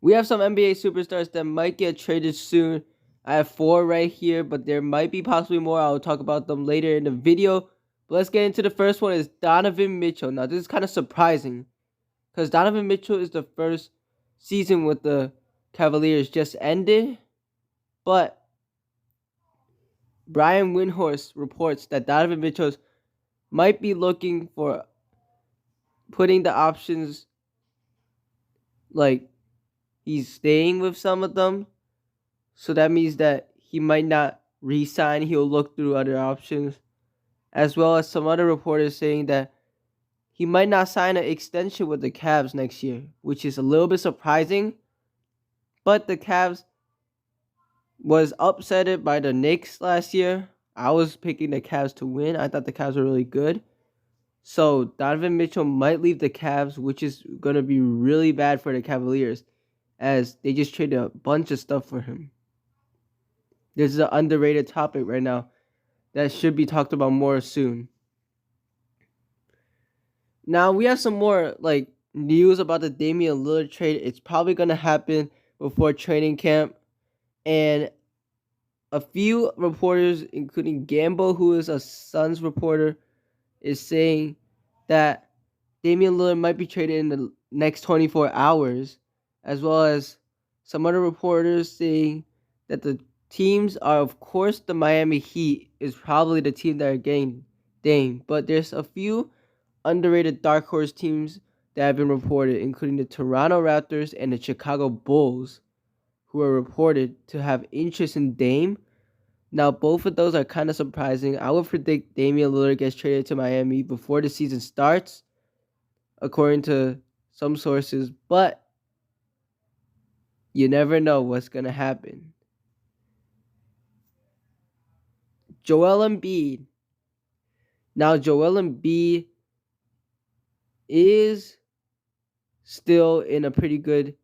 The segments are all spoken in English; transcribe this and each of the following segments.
We have some NBA superstars that might get traded soon. I have 4 right here, but there might be possibly more. I'll talk about them later in the video. But let's get into the first one is Donovan Mitchell. Now, this is kind of surprising because Donovan Mitchell is the first season with the Cavaliers just ended. But Brian Windhorst reports that Donovan Mitchell might be looking for putting the options, like he's staying with some of them. So that means that he might not re-sign. He'll look through other options. As well as some other reporters saying that he might not sign an extension with the Cavs next year, which is a little bit surprising. But the Cavs was upsetted by the Knicks last year. I was picking the Cavs to win. I thought the Cavs were really good. So Donovan Mitchell might leave the Cavs, which is going to be really bad for the Cavaliers, as they just traded a bunch of stuff for him. This is an underrated topic right now that should be talked about more soon. Now we have some more news about the Damian Lillard trade. It's probably going to happen before training camp. And a few reporters, including Gambo, who is a Suns reporter, is saying that Damian Lillard might be traded in the next 24 hours, as well as some other reporters saying that the teams are, of course, the Miami Heat is probably the team that are getting Dame, but there's a few underrated dark horse teams that have been reported, including the Toronto Raptors and the Chicago Bulls, who are reported to have interest in Dame. Now, both of those are kind of surprising. I would predict Damian Lillard gets traded to Miami before the season starts, according to some sources, but you never know what's going to happen. Joel Embiid. Now, Joel Embiid is still in a pretty good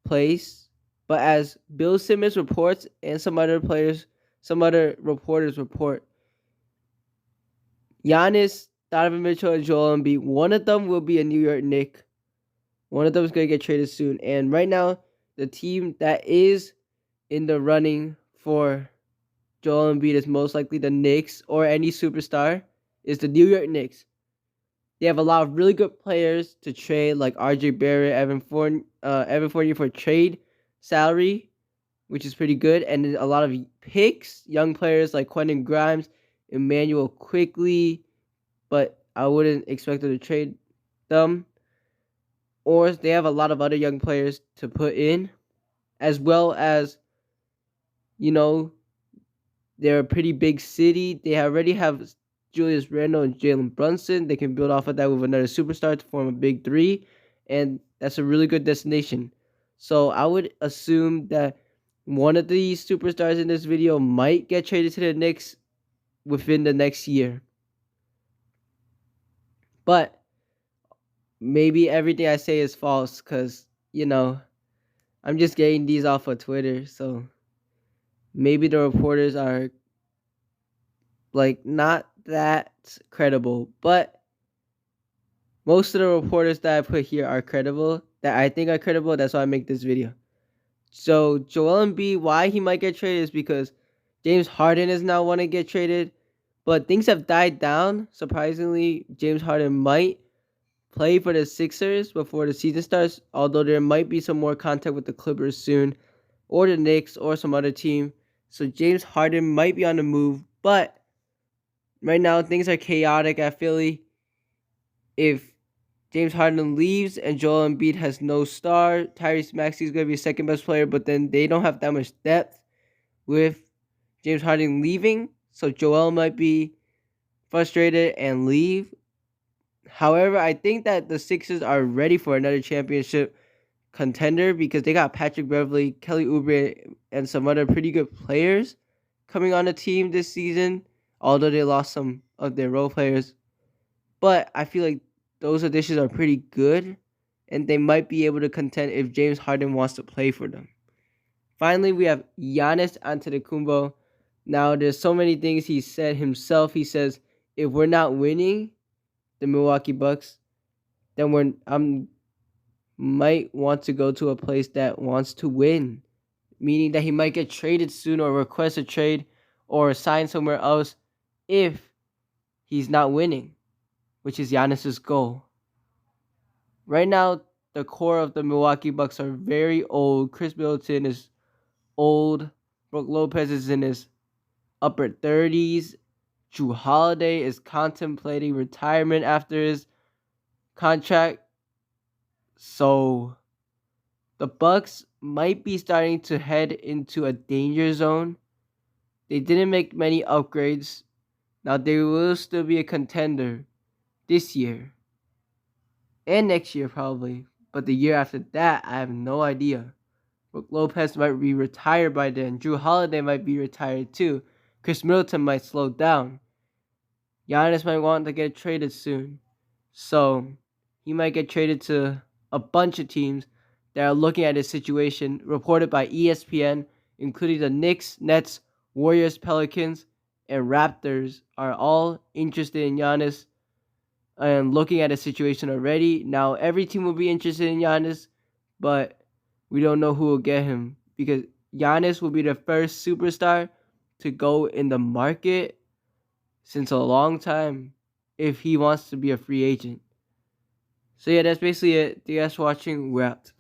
place, but as Bill Simmons reports and some other reporters report, Giannis, Donovan Mitchell, and Joel Embiid, one of them will be a New York Knick. One of them is going to get traded soon. And right now, the team that is in the running for Joel Embiid is most likely the Knicks, or any superstar is the New York Knicks. They have a lot of really good players to trade, like RJ Barrett, Evan Fournier for trade salary, which is pretty good, and a lot of picks, young players like Quentin Grimes, Emmanuel Quickly, but I wouldn't expect them to trade them. Or they have a lot of other young players to put in, as well as, they're a pretty big city. They already have Julius Randle and Jalen Brunson. They can build off of that with another superstar to form a big three, and that's a really good destination. So I would assume that one of these superstars in this video might get traded to the Knicks within the next year. But maybe everything I say is false because, I'm just getting these off of Twitter. So maybe the reporters are not that credible. But most of the reporters that I put here are credible, that I think are credible. That's why I make this video. So Joel Embiid, why he might get traded is because James Harden is now want to get traded. But things have died down. Surprisingly, James Harden might play for the Sixers before the season starts, although there might be some more contact with the Clippers soon, or the Knicks, or some other team. So James Harden might be on the move, but right now things are chaotic at Philly. If James Harden leaves and Joel Embiid has no star, Tyrese Maxey is going to be second best player, but then they don't have that much depth with James Harden leaving, so Joel might be frustrated and leave. However, I think that the Sixers are ready for another championship contender because they got Patrick Beverley, Kelly Oubre, and some other pretty good players coming on the team this season, although they lost some of their role players. But I feel like those additions are pretty good, and they might be able to contend if James Harden wants to play for them. Finally, we have Giannis Antetokounmpo. Now, there's so many things he said himself. He says, if we're not winning the Milwaukee Bucks, then I'm might want to go to a place that wants to win, meaning that he might get traded soon or request a trade or sign somewhere else if he's not winning, which is Giannis's goal. Right now, the core of the Milwaukee Bucks are very old. Chris Middleton is old. Brook Lopez is in his upper 30s. Jrue Holiday is contemplating retirement after his contract. So the Bucks might be starting to head into a danger zone. They didn't make many upgrades. Now they will still be a contender this year and next year probably. But the year after that, I have no idea. Brook Lopez might be retired by then. Jrue Holiday might be retired too. Chris Middleton might slow down. Giannis might want to get traded soon. So he might get traded to a bunch of teams that are looking at his situation, reported by ESPN, including the Knicks, Nets, Warriors, Pelicans, and Raptors are all interested in Giannis and looking at his situation already. Now every team will be interested in Giannis, but we don't know who will get him because Giannis will be the first superstar to go in the market since a long time if he wants to be a free agent. So yeah, that's basically it. Thank you guys for watching. We're out.